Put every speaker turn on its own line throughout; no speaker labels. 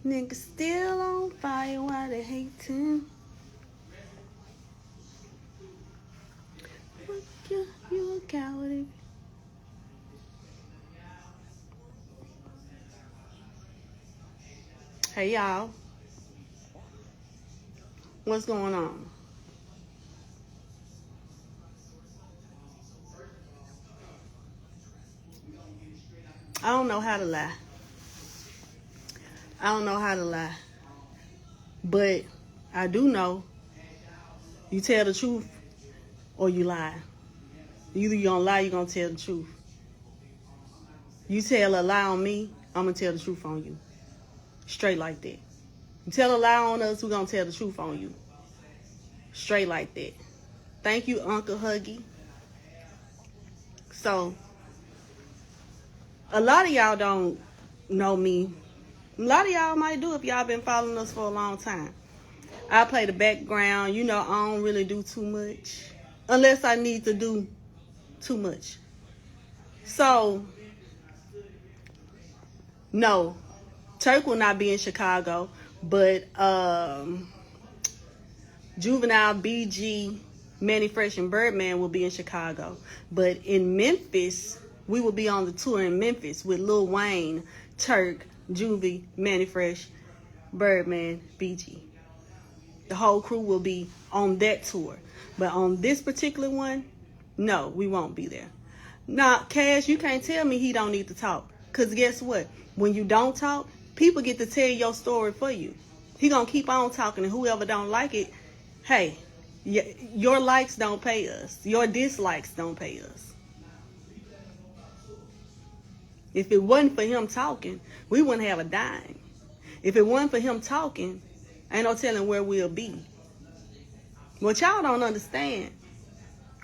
Niggas still on fire while they hating. You a coward. Hey y'all, what's going on? I don't know how to lie. I don't know how to lie. But I do know you tell the truth or you lie. Either you're going to lie or you're going to tell the truth. You tell a lie on me, I'm going to tell the truth on you. Straight like that. You tell a lie on us, we're going to tell the truth on you. Straight like that. Thank you, Uncle Huggy. So, a lot of y'all don't know me. A lot of y'all might do if y'all been following us for a long time. I play the background. You know, I don't really do too much. Unless I need to do too much. So, no. Turk will not be in Chicago. But, Juvenile, BG, Manny Fresh, and Birdman will be in Chicago. But in Memphis, we will be on the tour in Memphis with Lil Wayne, Turk, Juvie, Manny Fresh, Birdman, BG. The whole crew will be on that tour. But on this particular one, no, we won't be there. Now, Cash, you can't tell me he don't need to talk. Because guess what? When you don't talk, people get to tell your story for you. He going to keep on talking, and whoever don't like it, hey, your likes don't pay us. Your dislikes don't pay us. If it wasn't for him talking, we wouldn't have a dime. If it wasn't for him talking, ain't no telling where we'll be. What y'all don't understand,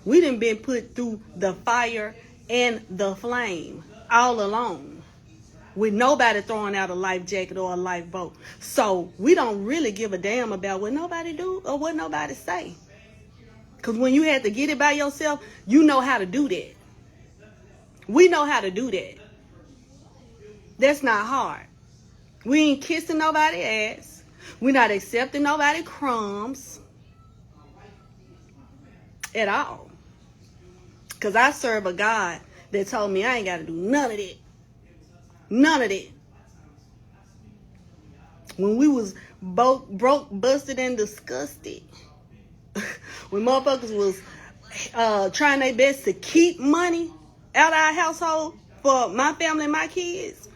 we done been put through the fire and the flame all alone with nobody throwing out a life jacket or a lifeboat. So we don't really give a damn about what nobody do or what nobody say. Because when you had to get it by yourself, you know how to do that. We know how to do that. That's not hard. We ain't kissing nobody's ass. We're not accepting nobody's crumbs at all. Because I serve a God that told me I ain't got to do none of that. None of that. When we was broke, busted, and disgusted, when motherfuckers was trying their best to keep money out of our household for my family and my kids,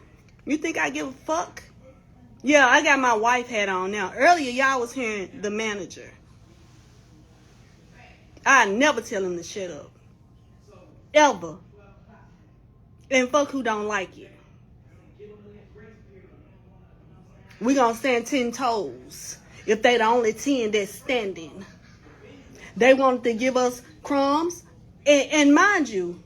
you think I give a fuck? Yeah, I got my wife hat on now. Earlier, y'all was hearing the manager. I never tell him to shut up. Ever. And fuck who don't like it. We gonna stand 10 toes if they the only 10 that's standing. They wanted to give us crumbs. And mind you,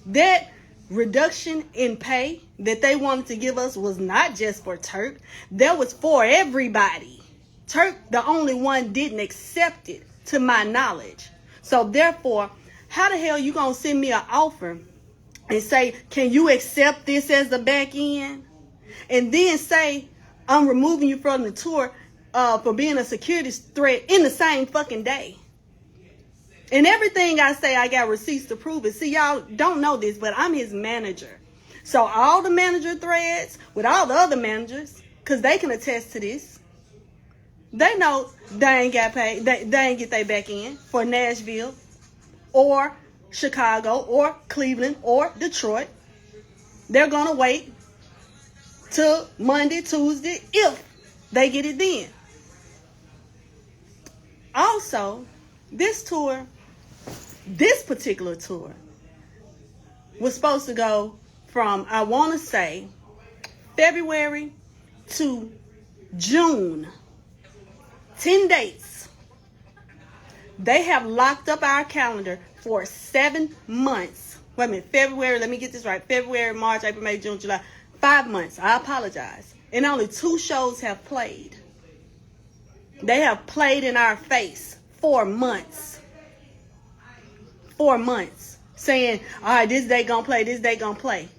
that reduction in pay that they wanted to give us was not just for Turk. That was for everybody. Turk, the only one, didn't accept it, to my knowledge. So therefore, how the hell you gonna send me an offer and say, can you accept this as the back end? And then say, I'm removing you from the tour for being a security threat in the same fucking day. And everything I say, I got receipts to prove it. See, y'all don't know this, but I'm his manager. So all the manager threads with all the other managers, because they can attest to this, they know they ain't got paid. They ain't get their back in for Nashville or Chicago or Cleveland or Detroit. They're going to wait till Monday, Tuesday, if they get it then. Also, this particular tour was supposed to go from, I want to say, February to June. 10 dates. They have locked up our calendar for 7 months. Wait a minute, February, let me get this right. February, March, April, May, June, July. 5 months. I apologize. And only 2 shows have played. They have played in our face 4 months. 4 months. Saying, all right, this day gonna play, this day gonna play.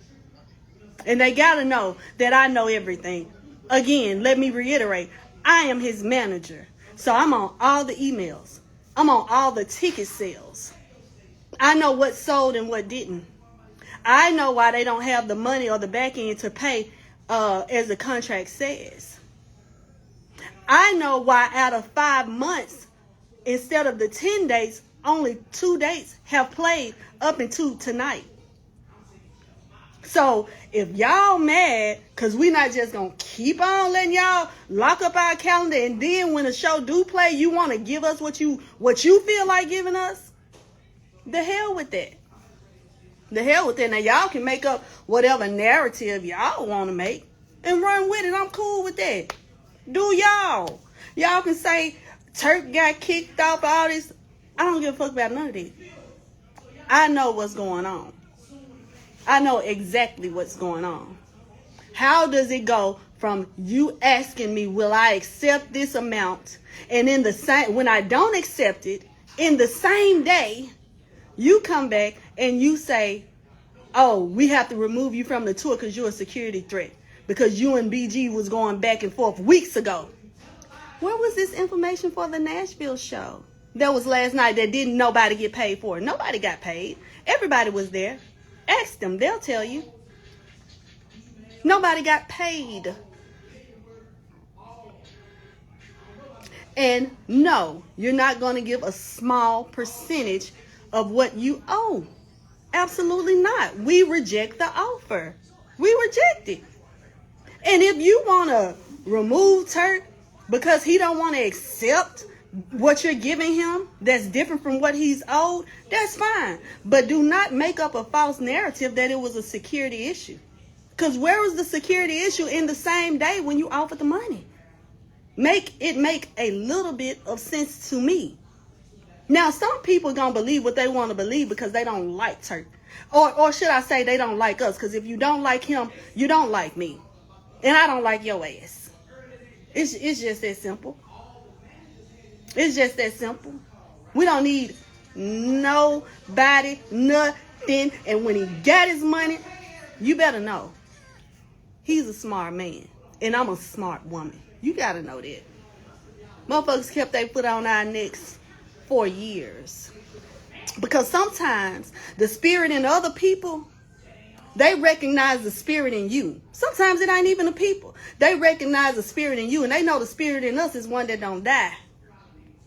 And they gotta know that I know everything. Again, let me reiterate. I am his manager. So I'm on all the emails. I'm on all the ticket sales. I know what sold and what didn't. I know why they don't have the money or the back end to pay as the contract says. I know why out of 5 months, instead of the 10 dates, only 2 dates have played up until tonight. So if y'all mad, because we not just going to keep on letting y'all lock up our calendar, and then when the show do play, you want to give us what you feel like giving us, the hell with that. The hell with that. Now y'all can make up whatever narrative y'all want to make and run with it. I'm cool with that. Do y'all. Y'all can say Turk got kicked off, all this. I don't give a fuck about none of this. I know what's going on. I know exactly what's going on. How does it go from you asking me, will I accept this amount? And in the same, when I don't accept it, in the same day, you come back and you say, oh, we have to remove you from the tour because you're a security threat. Because you and BG was going back and forth weeks ago. Where was this information for the Nashville show? That was last night that didn't nobody get paid for. Nobody got paid. Everybody was there. Ask them. They'll tell you. Nobody got paid. And no, you're not going to give a small percentage of what you owe. Absolutely not. We reject the offer. We reject it. And if you want to remove Turk because he don't want to accept what you're giving him that's different from what he's owed, that's fine. But do not make up a false narrative that it was a security issue. Because where was the security issue in the same day when you offered the money? Make a little bit of sense to me. Now, some people going to believe what they want to believe because they don't like Turk. Or should I say they don't like us? Because if you don't like him, you don't like me. And I don't like your ass. It's just that simple. It's just that simple. We don't need nobody, nothing. And when he got his money, you better know. He's a smart man. And I'm a smart woman. You got to know that. Motherfuckers kept their foot on our necks for years. Because sometimes the spirit in other people, they recognize the spirit in you. Sometimes it ain't even the people. They recognize the spirit in you. And they know the spirit in us is one that don't die.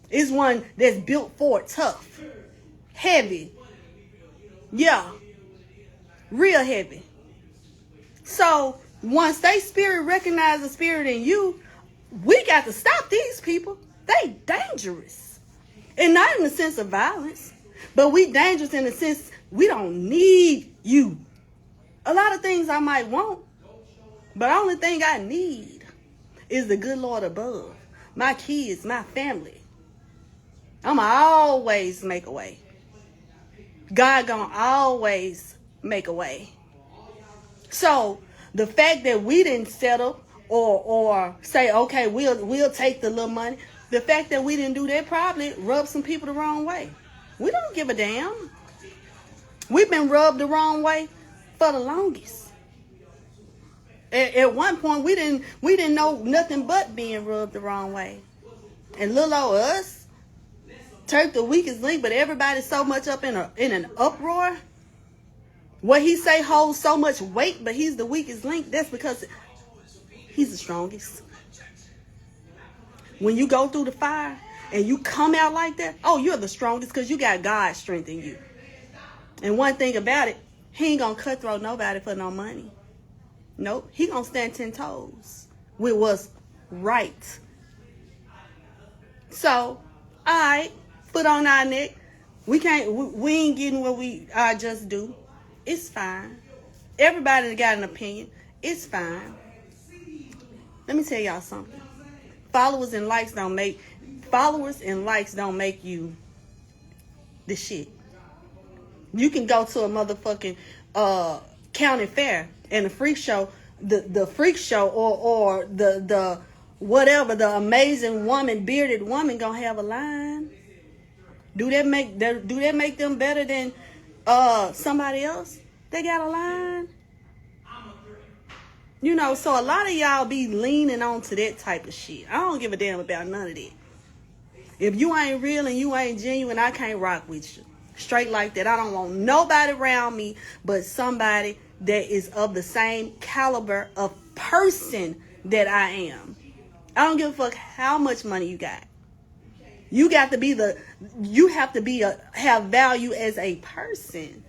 It's one that's built for it, tough, heavy. Yeah, real heavy. So once they spirit recognize the spirit in you, we got to stop these people. They dangerous. And not in the sense of violence, but we dangerous in the sense we don't need you. A lot of things I might want, but the only thing I need is the good Lord above. My kids, my family. I'ma always make a way. God gonna always make a way. So the fact that we didn't settle or say, okay, we'll take the little money. The fact that we didn't do that probably rubbed some people the wrong way. We don't give a damn. We've been rubbed the wrong way for the longest. At one point, we didn't know nothing but being rubbed the wrong way. And little old us, Turk the weakest link, but everybody's so much up in an uproar. What he say holds so much weight, but he's the weakest link. That's because he's the strongest. When you go through the fire and you come out like that, oh, you're the strongest because you got God's strength in you. And one thing about it, he ain't gonna cutthroat nobody for no money. Nope, he gonna stand 10 toes with what's right. So, alright, foot on our neck. We ain't getting what we just do. It's fine. Everybody got an opinion. It's fine. Let me tell y'all something. Followers and likes don't make you the shit. You can go to a motherfucking county fair and the freak show, the freak show or the whatever, the amazing woman, bearded woman gonna have a line. Do that make them better than somebody else? They got a line. You know, so a lot of y'all be leaning on to that type of shit. I don't give a damn about none of that. If you ain't real and you ain't genuine, I can't rock with you. Straight like that. I don't want nobody around me but somebody that is of the same caliber of person that I am. I don't give a fuck how much money you got. You got to be have value as a person.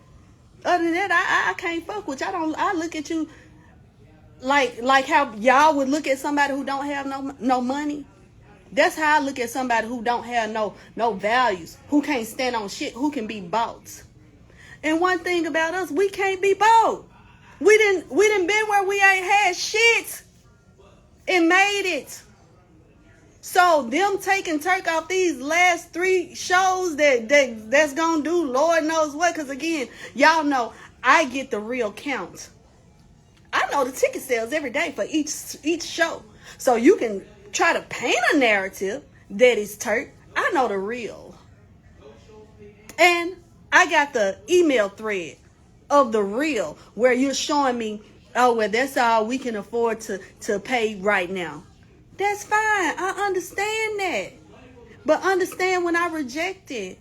Other than that, I can't fuck with you. I look at you like how y'all would look at somebody who don't have no money. That's how I look at somebody who don't have no values, who can't stand on shit, who can be bought. And one thing about us, we can't be bought. We didn't been where we ain't had shit and made it. So them taking Turk off these last 3 shows that's gonna do Lord knows what. Because again, y'all know I get the real count. I know the ticket sales every day for each show. So you can try to paint a narrative that is Turk. I know the real. And I got the email thread of the real where you're showing me, oh, well, that's all we can afford to pay right now. That's fine. I understand that. But understand when I reject it.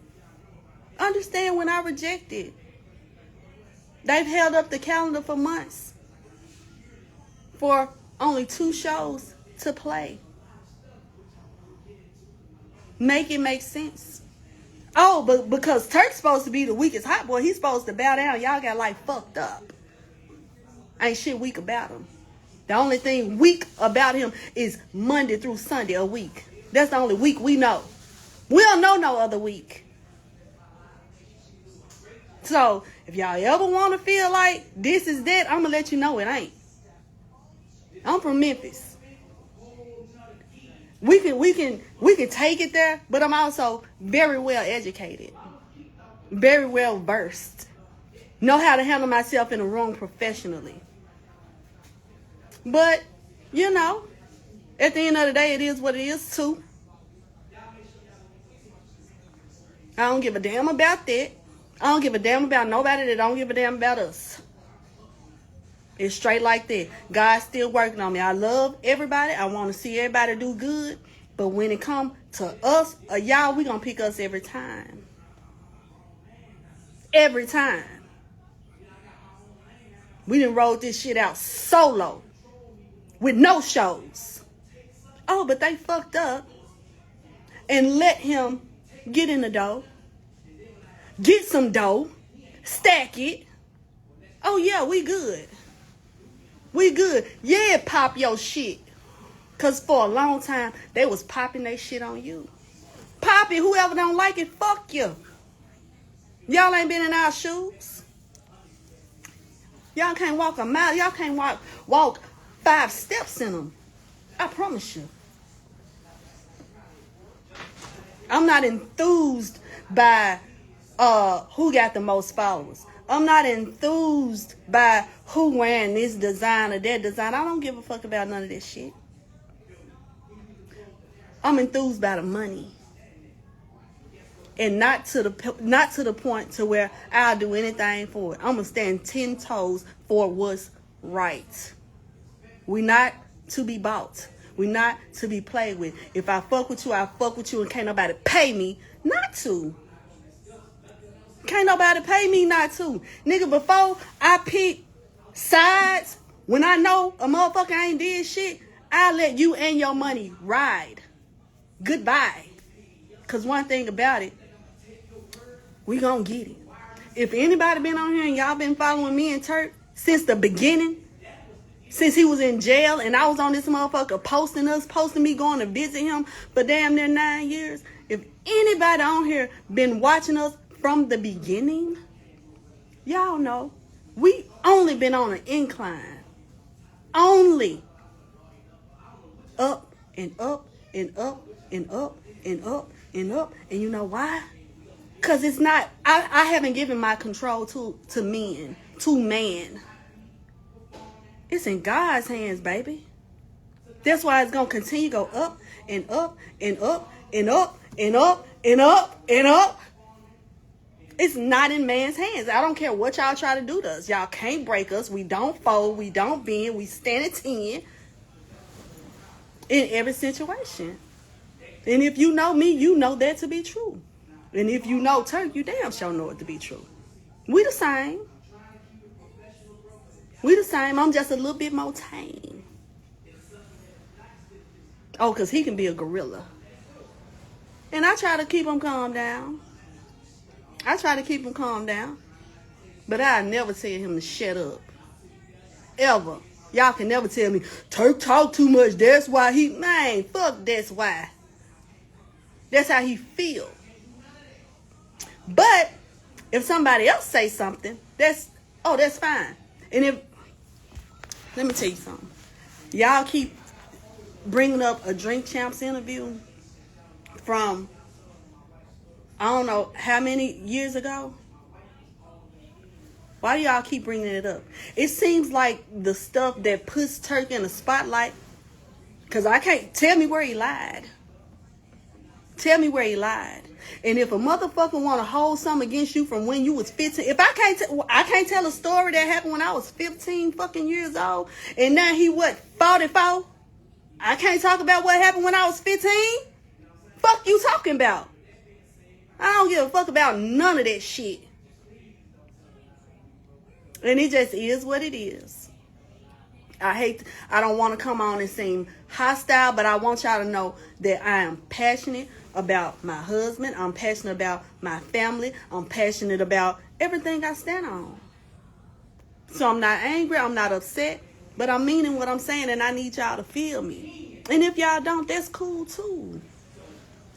Understand when I reject it. They've held up the calendar for months for only 2 shows to play. Make it make sense. Oh, but because Turk's supposed to be the weakest hot boy, he's supposed to bow down. Y'all got like fucked up. Ain't shit weak about him. The only thing weak about him is Monday through Sunday a week. That's the only week we know. We don't know no other week. So if y'all ever want to feel like this is that, I'm gonna let you know it ain't. I'm from Memphis. We can take it there, but I'm also very well educated, very well versed, know how to handle myself in the room professionally. But you know, at the end of the day, it is what it is too. I don't give a damn about that. I don't give a damn about nobody that don't give a damn about us. It's straight like that. God's still working on me. I love everybody. I want to see everybody do good. But when it comes to us or y'all, we going to pick us every time. Every time. We done rolled this shit out solo. With no shows. Oh, but they fucked up. And let him get in the dough. Get some dough. Stack it. Oh, yeah, we good. We good. Yeah, pop your shit. Because for a long time, they was popping their shit on you. Pop it. Whoever don't like it, fuck you. Y'all ain't been in our shoes. Y'all can't walk a mile. Y'all can't walk 5 steps in them. I promise you. I'm not enthused by who got the most followers. I'm not enthused by who wearing this design or that design. I don't give a fuck about none of this shit. I'm enthused by the money. And not to the point to where I'll do anything for it. I'm going to stand 10 toes for what's right. We not to be bought. We not to be played with. If I fuck with you, I fuck with you and can't nobody pay me not to. Can't nobody pay me not to. Nigga, before I pick sides, when I know a motherfucker ain't did shit, I let you and your money ride. Goodbye. Because one thing about it, we gonna get it. If anybody been on here and y'all been following me and Turk since the beginning, since he was in jail and I was on this motherfucker posting me going to visit him for damn near 9 years. If anybody on here been watching us from the beginning, y'all know we only been on an incline. Only. Up and up and up and up and up and up. And you know why? Because it's not, I haven't given my control to men, to man. It's in God's hands, baby. That's why it's going to continue to go up and up and up and up and up and up and up. It's not in man's hands. I don't care what y'all try to do to us. Y'all can't break us. We don't fold. We don't bend. We stand at 10 in every situation. And if you know me, you know that to be true. And if you know Turk, you damn sure know it to be true. We the same. We the same. I'm just a little bit more tame. Oh, because he can be a gorilla. And I try to keep him calm down. I try to keep him calm down. But I never tell him to shut up. Ever. Y'all can never tell me, Turk talk too much. That's why he... Man, fuck that's why. That's how he feel. But if somebody else say something, that's fine. And if... Let me tell you something. Y'all keep bringing up a Drink Champs interview from... I don't know how many years ago. Why do y'all keep bringing it up? It seems like the stuff that puts Turk in the spotlight. Because I can't... Tell me where he lied. Tell me where he lied. And if a motherfucker want to hold something against you from when you was 15... If I can't tell a story that happened when I was 15 fucking years old. And now he what? 44? I can't talk about what happened when I was 15? Fuck you talking about? I don't give a fuck about none of that shit. And it just is what it is. I don't want to come on and seem hostile, but I want y'all to know that I am passionate about my husband. I'm passionate about my family. I'm passionate about everything I stand on. So I'm not angry. I'm not upset. But I'm meaning what I'm saying, and I need y'all to feel me. And if y'all don't, that's cool too.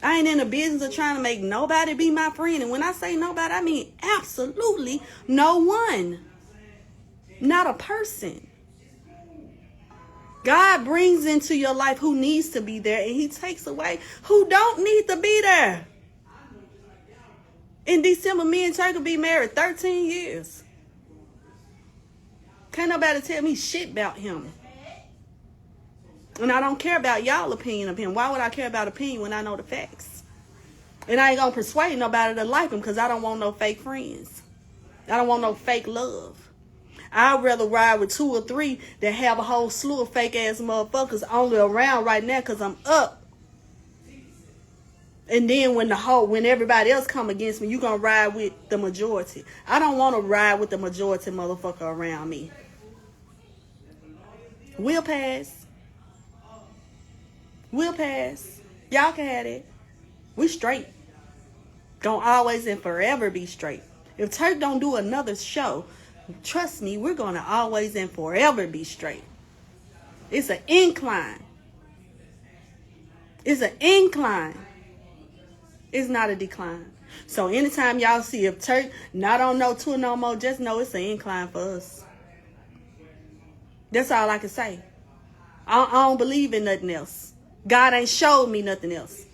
I ain't in the business of trying to make nobody be my friend. And when I say nobody, I mean absolutely no one. Not a person. God brings into your life who needs to be there, and he takes away who don't need to be there. In December, me and Turk will be married 13 years. Can't nobody tell me shit about him. And I don't care about y'all opinion of him. Why would I care about opinion when I know the facts? And I ain't gonna persuade nobody to like him because I don't want no fake friends. I don't want no fake love. I'd rather ride with 2 or 3 than have a whole slew of fake ass motherfuckers only around right now because I'm up. And then when everybody else come against me, you gonna ride with the majority. I don't want to ride with the majority motherfucker around me. We'll pass. We'll pass. Y'all can have it. We straight. Gonna always and forever be straight. If Turk don't do another show, trust me, we're gonna always and forever be straight. It's an incline. It's an incline. It's not a decline. So anytime y'all see if Turk not on no tour no more, just know it's an incline for us. That's all I can say. I don't believe in nothing else. God ain't showed me nothing else.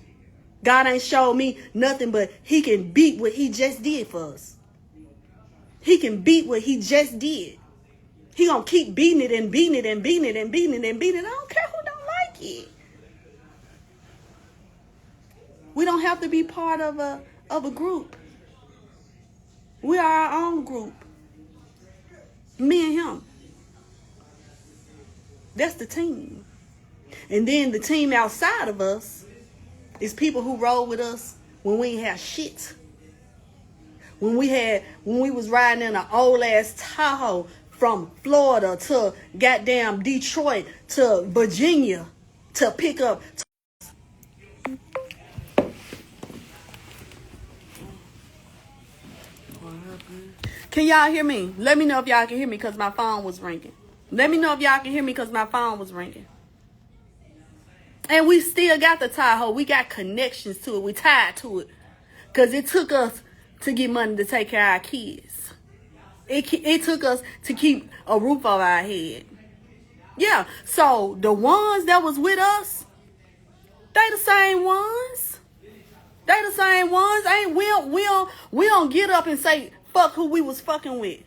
God ain't showed me nothing but he can beat what he just did for us. He can beat what he just did. He gonna keep beating it and beating it and beating it and beating it and beating it. I don't care who don't like it. We don't have to be part of a group. We are our own group. Me and him. That's the team. And then the team outside of us is people who roll with us when we ain't have shit. When we was riding in an old ass Tahoe from Florida to goddamn Detroit to Virginia to pick up. Can y'all hear me? Let me know if y'all can hear me because my phone was ringing. Let me know if y'all can hear me because my phone was ringing. And we still got the Tahoe. We got connections to it. We tied to it. Because it took us to get money to take care of our kids. It took us to keep a roof over our head. Yeah. So the ones that was with us, they the same ones. They the same ones. We don't get up and say, fuck who we was fucking with.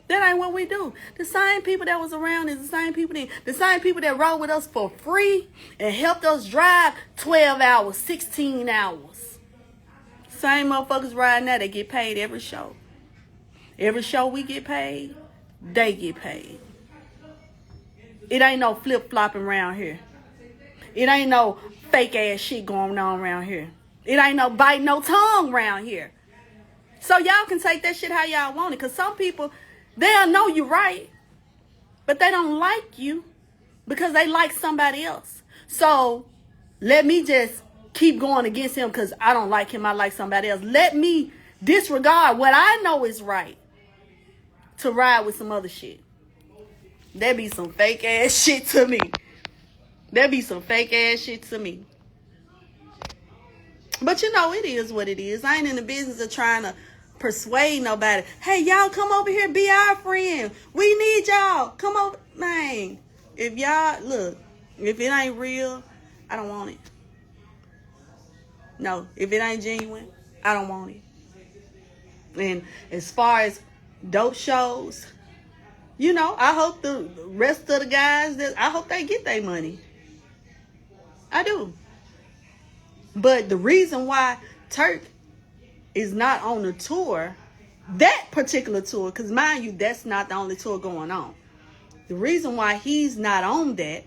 That ain't what we do. The same people that was around is the same people that rode with us for free and helped us drive 12 hours, 16 hours. Same motherfuckers right now that get paid every show. Every show we get paid, they get paid. It ain't no flip-flopping around here. It ain't no fake ass shit going on around here. It ain't no bite no tongue around here. So y'all can take that shit how y'all want it. Because some people, they'll know you right, but they don't like you because they like somebody else. So let me just keep going against him because I don't like him. I like somebody else. Let me disregard what I know is right to ride with some other shit. That be some fake ass shit to me. That be some fake ass shit to me. But you know, it is what it is. I ain't in the business of trying to persuade nobody. Hey, y'all come over here, be our friend. We need y'all. Come over. Man, if y'all, look, if it ain't real, I don't want it. No, if it ain't genuine, I don't want it. And as far as dope shows, you know, I hope the rest of the guys, I hope they get their money. I do. But the reason why Turk is not on the tour, that particular tour, because mind you, that's not the only tour going on. The reason why he's not on that,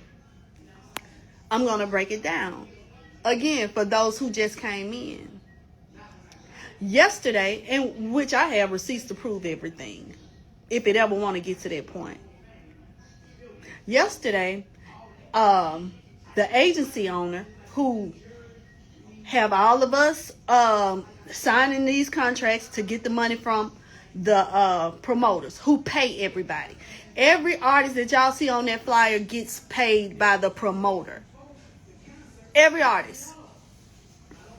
I'm going to break it down. Again, for those who just came in. Yesterday, in which I have receipts to prove everything, if it ever want to get to that point. Yesterday, the agency owner who have all of us signing these contracts to get the money from the promoters who pay everybody. Every artist that y'all see on that flyer gets paid by the promoter. Every artist.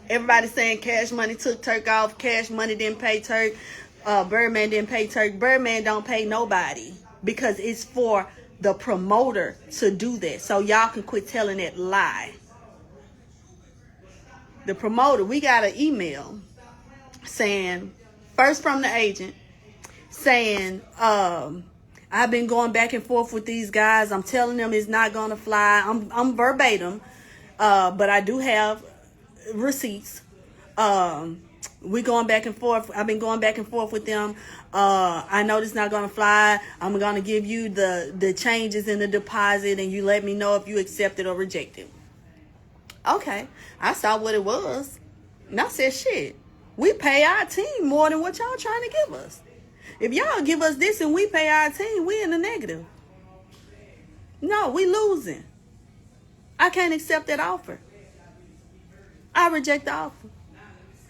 Everybody saying Cash Money took Turk off. Cash Money didn't pay Turk. Birdman didn't pay Turk. Birdman don't pay nobody because it's for the promoter to do that. So y'all can quit telling that lie. The promoter, we got an email saying, first from the agent, saying, I've been going back and forth with these guys. I'm telling them it's not going to fly. I'm verbatim, but I do have receipts. We going back and forth. I've been going back and forth with them. I know it's not going to fly. I'm going to give you the changes in the deposit, and you let me know if you accept it or reject it. Okay. I saw what it was. And I said, shit, we pay our team more than what y'all trying to give us. If y'all give us this and we pay our team, we in the negative. No, we losing. I can't accept that offer. I reject the offer.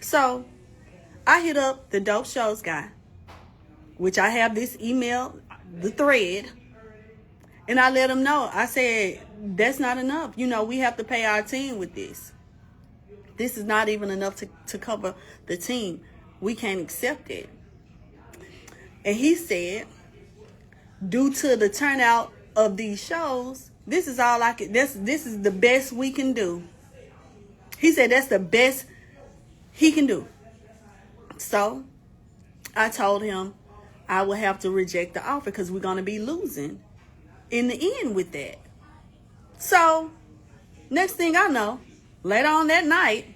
So I hit up the Dope Shows guy, which I have this email, the thread, and I let him know. I said, that's not enough. You know, we have to pay our team with this. This is not even enough to cover the team. We can't accept it. And he said, due to the turnout of these shows, this is all I can, this is the best we can do. He said that's the best he can do. So I told him I would have to reject the offer because we're going to be losing in the end with that. So next thing I know, later on that night,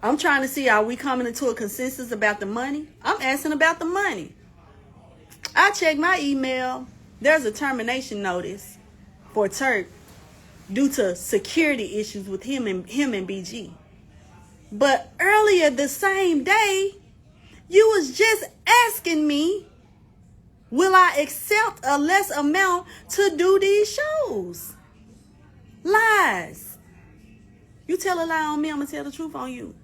I'm trying to see, are we coming into a consensus about the money? I'm asking about the money. I checked my email. There's a termination notice for Turk due to security issues with him and BG. But earlier the same day, you was just asking me, will I accept a less amount to do these shows? Lies. You tell a lie on me, I'm going to tell the truth on you.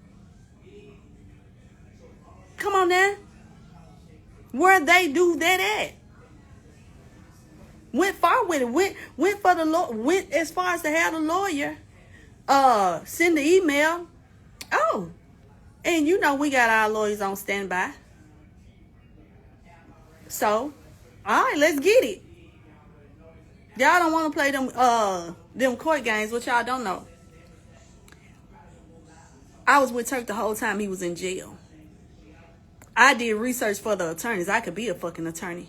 Come on now. Where they do that at? Went far with it. Went for the law. Went as far as to have the lawyer send the email. Oh, and you know we got our lawyers on standby. So, all right, let's get it. Y'all don't want to play them court games, which y'all don't know. I was with Turk the whole time he was in jail. I did research for the attorneys. I could be a fucking attorney.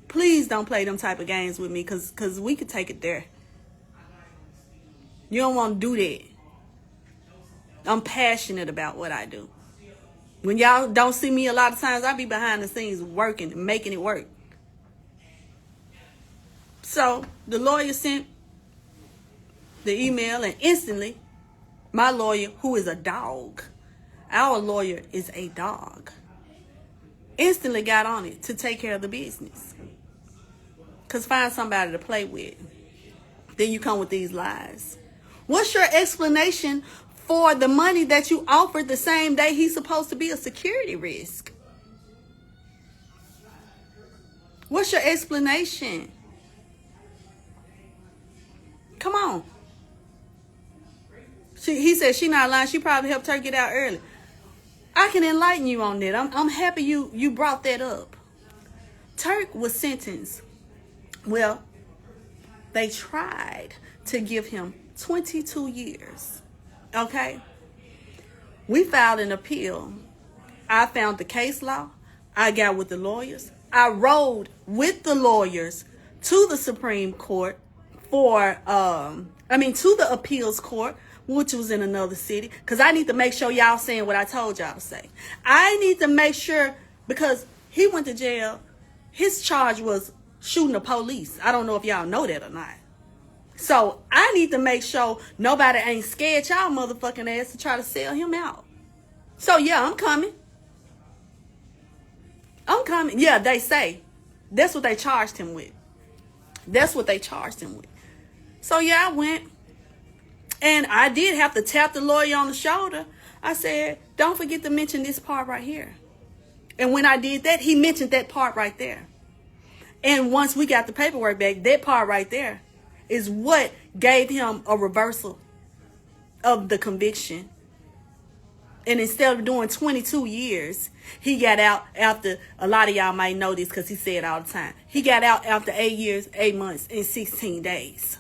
Please don't play them type of games with me because we could take it there. You don't want to do that. I'm passionate about what I do. When y'all don't see me a lot of times, I be behind the scenes working and making it work. So the lawyer sent the email, and instantly my lawyer, who is a dog, our lawyer is a dog, instantly got on it to take care of the business. Because find somebody to play with. Then you come with these lies. What's your explanation for the money that you offered the same day he's supposed to be a security risk? What's your explanation? Come on. He said she not lying. She probably helped her get out early. I can enlighten you on that. I'm happy you brought that up. Turk was sentenced. Well, they tried to give him 22 years. Okay? We filed an appeal. I found the case law. I got with the lawyers. I rode with the lawyers to the Supreme Court to the appeals court, which was in another city, because I need to make sure y'all saying what I told y'all to say. I need to make sure, because he went to jail. His charge was shooting the police. I don't know if y'all know that or not. So I need to make sure nobody ain't scared y'all motherfucking ass to try to sell him out. So yeah, I'm coming. Yeah, they say. That's what they charged him with. So yeah, I went. And I did have to tap the lawyer on the shoulder. I said, don't forget to mention this part right here. And when I did that, he mentioned that part right there. And once we got the paperwork back, that part right there is what gave him a reversal of the conviction. And instead of doing 22 years, he got out after, a lot of y'all might know this because he said it all the time. He got out after 8 years, 8 months, and 16 days.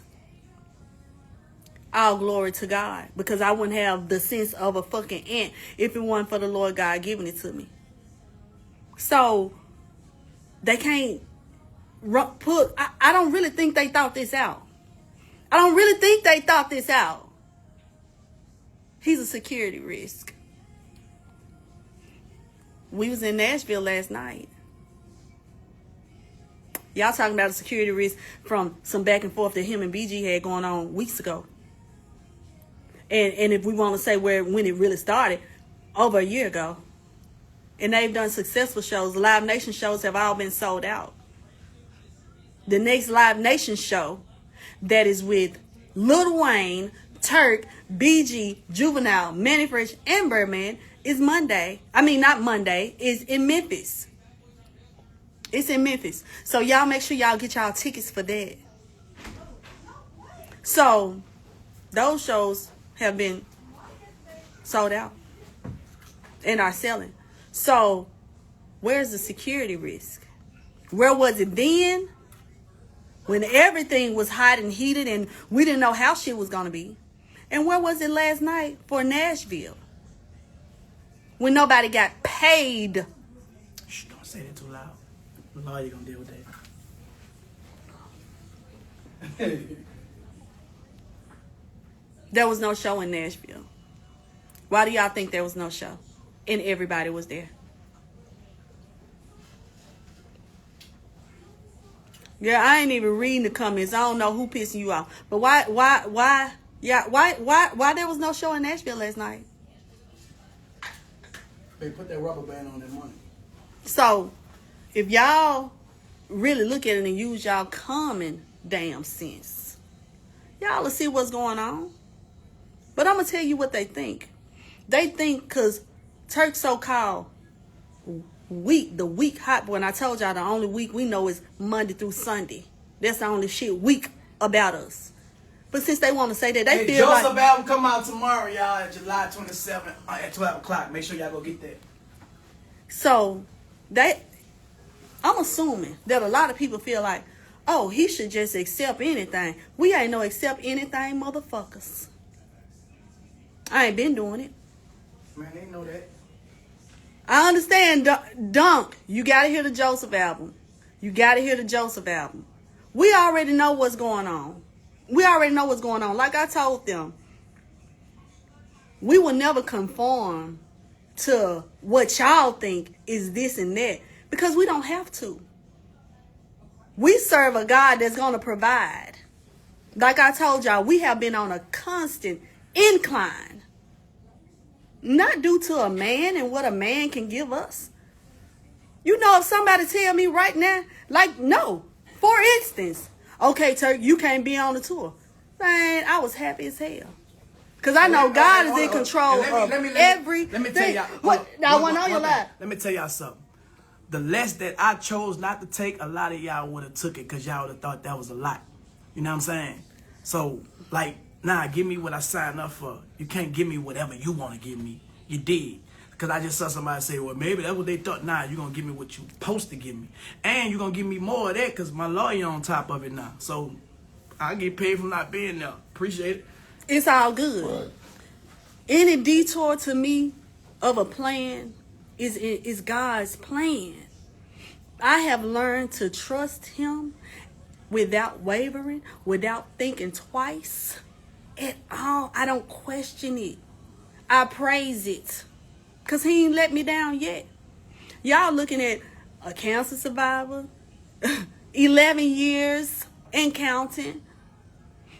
All glory to God, because I wouldn't have the sense of a fucking ant if it wasn't for the Lord God giving it to me. So they can't put, I don't really think they thought this out. He's a security risk. We was in Nashville last night. Y'all talking about a security risk from some back and forth that him and BG had going on weeks ago. And if we want to say when it really started, over a year ago. And they've done successful shows. The Live Nation shows have all been sold out. The next Live Nation show that is with Lil Wayne, Turk, BG, Juvenile, Manny Fresh, and Birdman is Monday. Not Monday. Is in Memphis. It's in Memphis. So y'all make sure y'all get y'all tickets for that. So those shows have been sold out and are selling. So where's the security risk? Where was it then when everything was hot and heated and we didn't know how shit was going to be? And where was it last night for Nashville when nobody got paid?
Shh, don't say that too loud. The lawyer gonna deal with that.
There was no show in Nashville. Why do y'all think there was no show? And everybody was there. Yeah, I ain't even reading the comments. I don't know who pissing you off. But why there was no show in Nashville last night?
They put that rubber band on their money.
So, if y'all really look at it and use y'all common damn sense, y'all will see what's going on. But I'm going to tell you what they think. They think because Turk so-called the week Hot Boy, and I told y'all the only week we know is Monday through Sunday. That's the only shit week about us. But since they want to say that, they feel
Joseph
like...
album come out tomorrow, y'all, at July 27th at 12 o'clock. Make sure y'all go get that.
So, I'm assuming that a lot of people feel like, oh, he should just accept anything. We ain't no accept anything motherfuckers. I ain't been doing it.
Man, they know that.
I understand, Dunk. You got to hear the Joseph album. We already know what's going on. Like I told them, We will never conform to what y'all think is this and that because we don't have to. We serve a God that's going to provide. Like I told y'all, we have been on a constant incline. Not due to a man and what a man can give us. You know, if somebody tell me right now, like, no, for instance, okay, Turk, you can't be on the tour. Man, I was happy as hell. Because I know God is in control of everything.
Let me tell y'all.
What? Now, I want to know your life.
Let me tell y'all something. The less that I chose not to take, a lot of y'all would have took it because y'all would have thought that was a lot. You know what I'm saying? So, like, nah, give me what I signed up for. You can't give me whatever you want to give me. You did. Because I just saw somebody say, well, maybe that's what they thought. Nah, you're going to give me what you're supposed to give me. And you're going to give me more of that because my lawyer on top of it now. So, I get paid for not being there. Appreciate it.
It's all good. Right. Any detour to me of a plan is God's plan. I have learned to trust him without wavering, without thinking twice at all. I don't question it. I praise it. Because he ain't let me down yet. Y'all looking at a cancer survivor, 11 years and counting.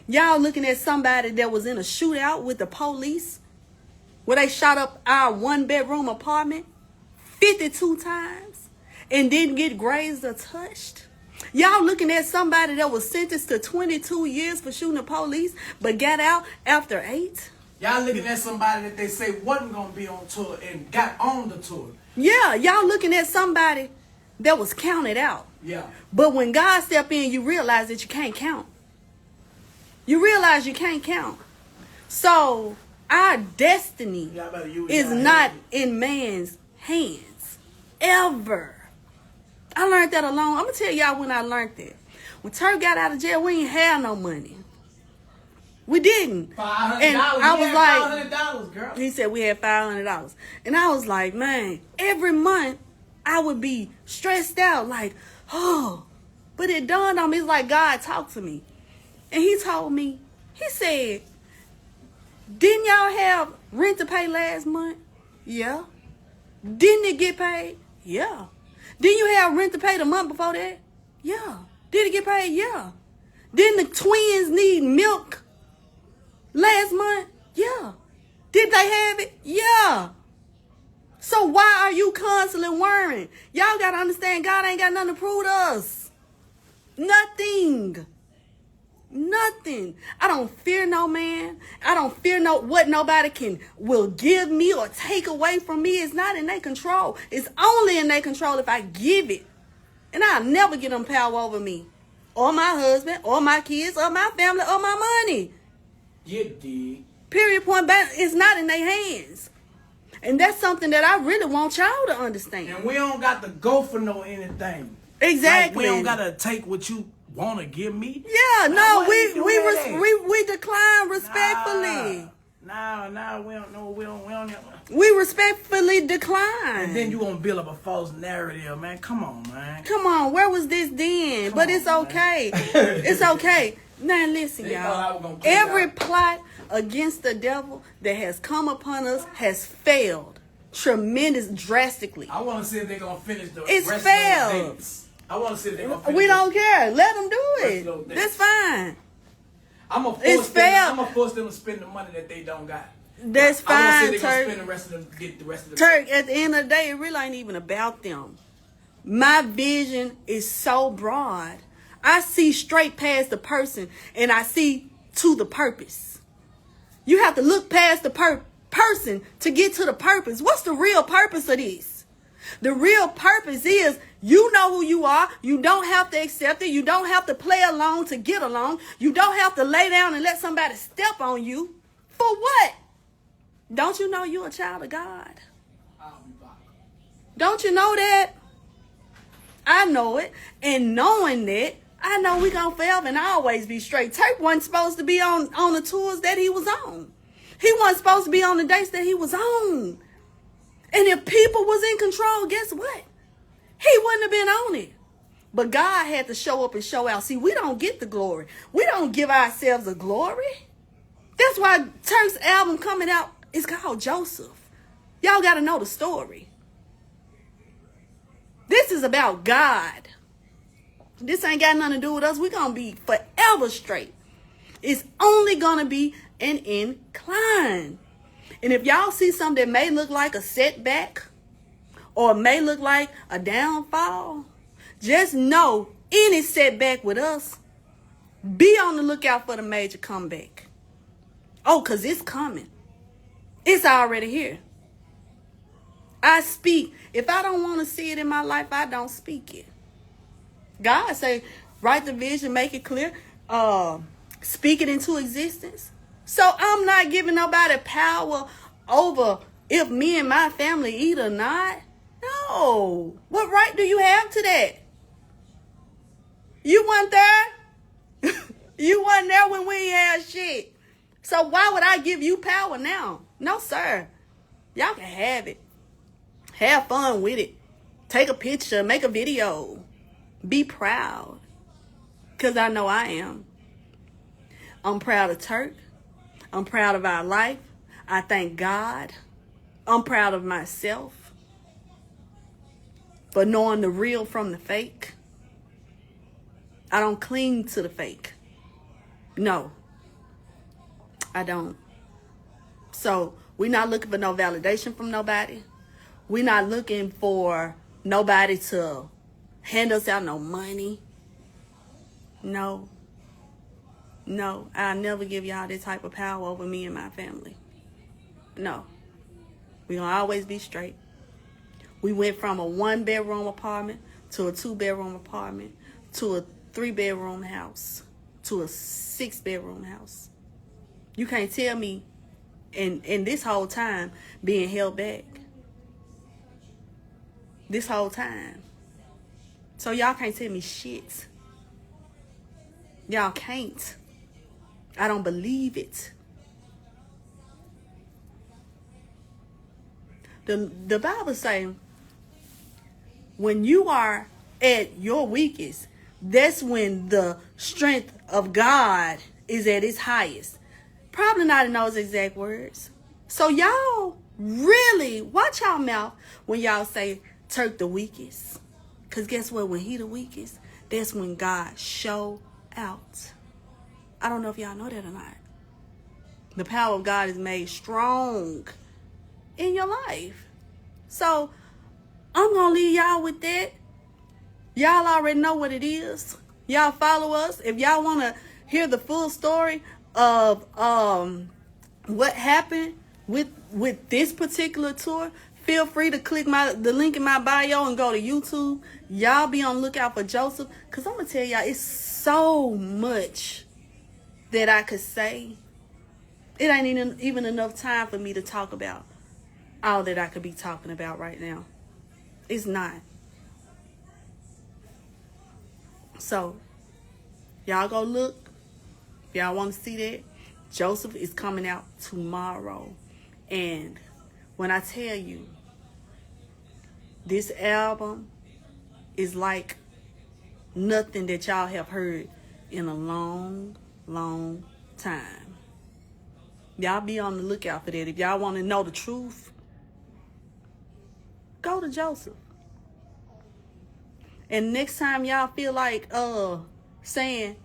Y'all looking at somebody that was in a shootout with the police where they shot up our 1-bedroom apartment 52 times and didn't get grazed or touched. Y'all looking at somebody that was sentenced to 22 years for shooting the police but got out after 8.
Y'all looking at somebody that they say wasn't going to be on tour and got on the tour.
Yeah, y'all looking at somebody that was counted out.
Yeah.
But when God step in, you realize that you can't count. You realize you can't count. So our destiny is not in man's hands. Ever. I learned that alone. I'm going to tell y'all when I learned that. When Turk got out of jail, we ain't had no money. We didn't.
$500.
And I was like,
$500, girl.
He said we had $500. And I was like, man, every month I would be stressed out like, oh. But it dawned on me, it's like God talked to me. And he told me, he said, didn't y'all have rent to pay last month? Yeah. Didn't it get paid? Yeah. Didn't you have rent to pay the month before that? Yeah. Did it get paid? Yeah. Didn't the twins need milk last month? Yeah. Did they have it? Yeah. So why are you constantly worrying? Y'all got to understand God ain't got nothing to prove to us. Nothing. Nothing. I don't fear no man. I don't fear what nobody will give me or take away from me. It's not in their control. It's only in their control if I give it. And I'll never get them power over me. Or my husband, or my kids, or my family, or my money.
You did.
Period, point blank. It's not in their hands. And that's something that I really want y'all to understand.
And we don't got to go for no anything.
Exactly.
Like, we don't got to take what you want to give me.
Yeah, no, we decline respectfully.
Nah, we don't know. We don't.
We respectfully decline.
And then you gonna build up a false narrative, man. Come on, man.
Come on, where was this then? But it's okay. It's okay. Now listen, y'all. Every plot against the devil that has come upon us has failed drastically.
I want to see if they're gonna finish the
it's
rest
failed.
of the dates. I want to see if they're gonna finish.
We don't care. Let them do it. That's fine.
I'm gonna force them to spend the money that they don't got.
That's fine,
I want to see
Turk.
spend the rest of them, get the rest of the
Turk, at the end of the day, it really ain't even about them. My vision is so broad. I see straight past the person and I see to the purpose. You have to look past the person to get to the purpose. What's the real purpose of this? The real purpose is you know who you are. You don't have to accept it. You don't have to play along to get along. You don't have to lay down and let somebody step on you. For what? Don't you know you're a child of God? Don't you know that? I know it. And knowing that, I know we gonna forever and always be straight. Turk wasn't supposed to be on the tours that he was on. He wasn't supposed to be on the dates that he was on. And if people was in control, guess what? He wouldn't have been on it. But God had to show up and show out. See, we don't get the glory. We don't give ourselves a glory. That's why Turk's album coming out It's called Joseph. Y'all got to know the story. This is about God. This ain't got nothing to do with us. We're going to be forever straight. It's only going to be an incline. And if y'all see something that may look like a setback or may look like a downfall, just know any setback with us, be on the lookout for the major comeback. Oh, because it's coming. It's already here. I speak. If I don't want to see it in my life, I don't speak it. God say, write the vision, make it clear, speak it into existence. So I'm not giving nobody power over if me and my family eat or not. No. What right do you have to that? You weren't there. You wasn't there when we had shit. So why would I give you power now? No, sir. Y'all can have it. Have fun with it. Take a picture. Make a video. Be proud. Because I know I am. I'm proud of Turk. I'm proud of our life. I thank God. I'm proud of myself for knowing the real from the fake. I don't cling to the fake. No, I don't. So we're not looking for no validation from nobody. We're not looking for nobody to hand us out no money. No. No, I'll never give y'all this type of power over me and my family. No. We're going to always be straight. We went from a 1-bedroom apartment to a 2-bedroom apartment to a 3-bedroom house to a 6-bedroom house. You can't tell me in this whole time being held back. This whole time. So y'all can't tell me shit. Y'all can't. I don't believe it. The Bible says when you are at your weakest, that's when the strength of God is at its highest. Probably not in those exact words. So y'all really watch y'all mouth when y'all say Turk the weakest. Because guess what? When he the weakest, that's when God show out. I don't know if y'all know that or not. The power of God is made strong in your life. So I'm going to leave y'all with that. Y'all already know what it is. Y'all follow us. If y'all want to hear the full story of what happened with this particular tour, feel free to click the link in my bio and go to YouTube. Y'all be on the lookout for Joseph. Because I'm going to tell y'all, it's so much that I could say. It ain't even enough time for me to talk about all that I could be talking about right now. It's not. So, y'all go look. If y'all want to see that, Joseph is coming out tomorrow. And when I tell you, this album is like nothing that y'all have heard in a long, long time. Y'all be on the lookout for that. If y'all want to know the truth, go to Joseph. And next time y'all feel like saying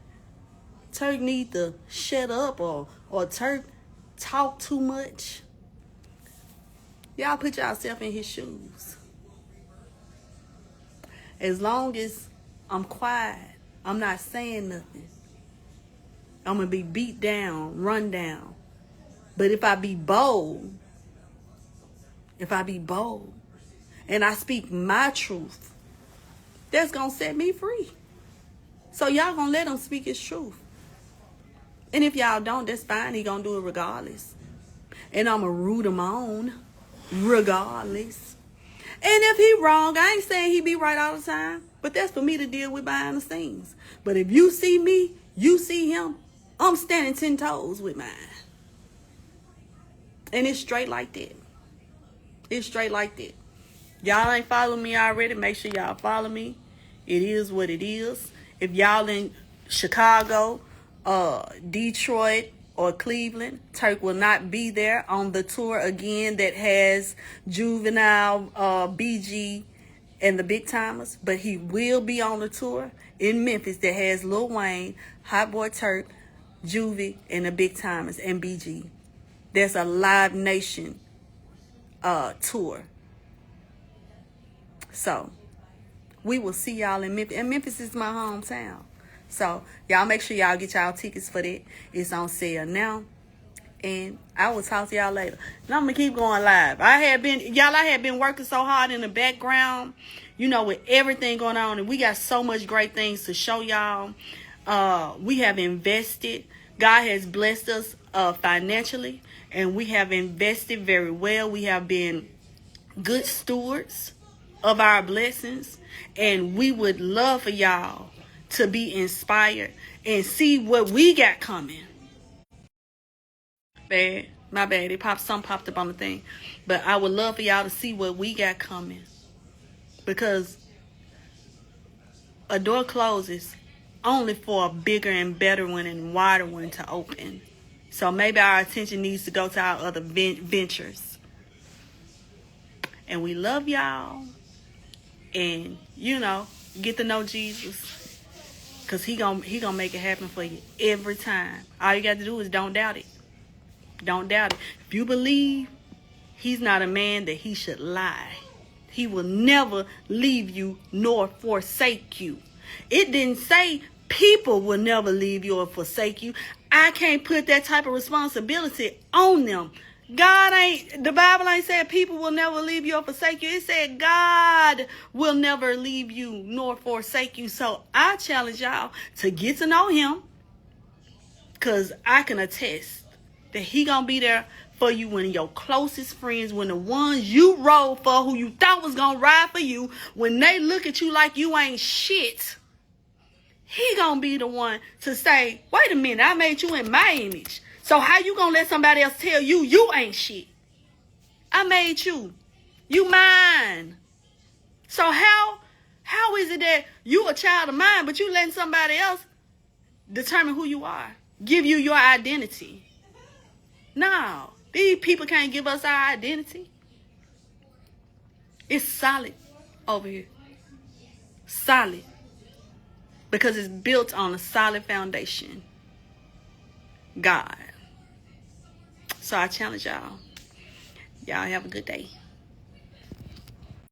Turk need to shut up or Turk talk too much, y'all put yourself in his shoes. As long as I'm quiet, I'm not saying nothing, I'm going to be beat down, run down. But if I be bold, and I speak my truth, that's going to set me free. So y'all going to let him speak his truth. And if y'all don't, that's fine. He going to do it regardless. And I'm going to root him on regardless. And if he wrong, I ain't saying he be right all the time. But that's for me to deal with behind the scenes. But if you see me, you see him, I'm standing 10 toes with mine. And it's straight like that. It's straight like that. Y'all ain't following me already, make sure y'all follow me. It is what it is. If y'all in Chicago, Detroit, or Cleveland. Turk will not be there on the tour again that has Juvenile, BG, and the Big Timers, but he will be on the tour in Memphis that has Lil Wayne, Hot Boy Turk, Juvie, and the Big Timers, and BG. There's a Live Nation tour. So we will see y'all in Memphis. And Memphis is my hometown. So y'all make sure y'all get y'all tickets for that. It's on sale now. And I will talk to y'all later. And I'm gonna keep going live. I had been working so hard in the background, you know, with everything going on, and we got so much great things to show y'all. We have invested. God has blessed us financially, and we have invested very well. We have been good stewards of our blessings, and we would love for y'all to be inspired and see what we got coming. My bad. Something popped up on the thing. But I would love for y'all to see what we got coming. Because a door closes only for a bigger and better one and wider one to open. So maybe our attention needs to go to our other ventures. And we love y'all. And, you know, get to know Jesus. Because he gonna make it happen for you every time. All you got to do is don't doubt it. Don't doubt it. If you believe, he's not a man that he should lie. He will never leave you nor forsake you. It didn't say people will never leave you or forsake you. I can't put that type of responsibility on them. The Bible ain't said people will never leave you or forsake you. It said God will never leave you nor forsake you. So I challenge y'all to get to know him. Because I can attest that he gonna be there for you when your closest friends, when the ones you rolled for, who you thought was gonna ride for you, when they look at you like you ain't shit, he gonna be the one to say, wait a minute, I made you in my image. So how you gonna let somebody else tell you you ain't shit? I made you. You mine. So how is it that you a child of mine, but you letting somebody else determine who you are? Give you your identity? No, these people can't give us our identity. It's solid over here. Solid. Because it's built on a solid foundation. God. So I challenge y'all. Y'all have a good day.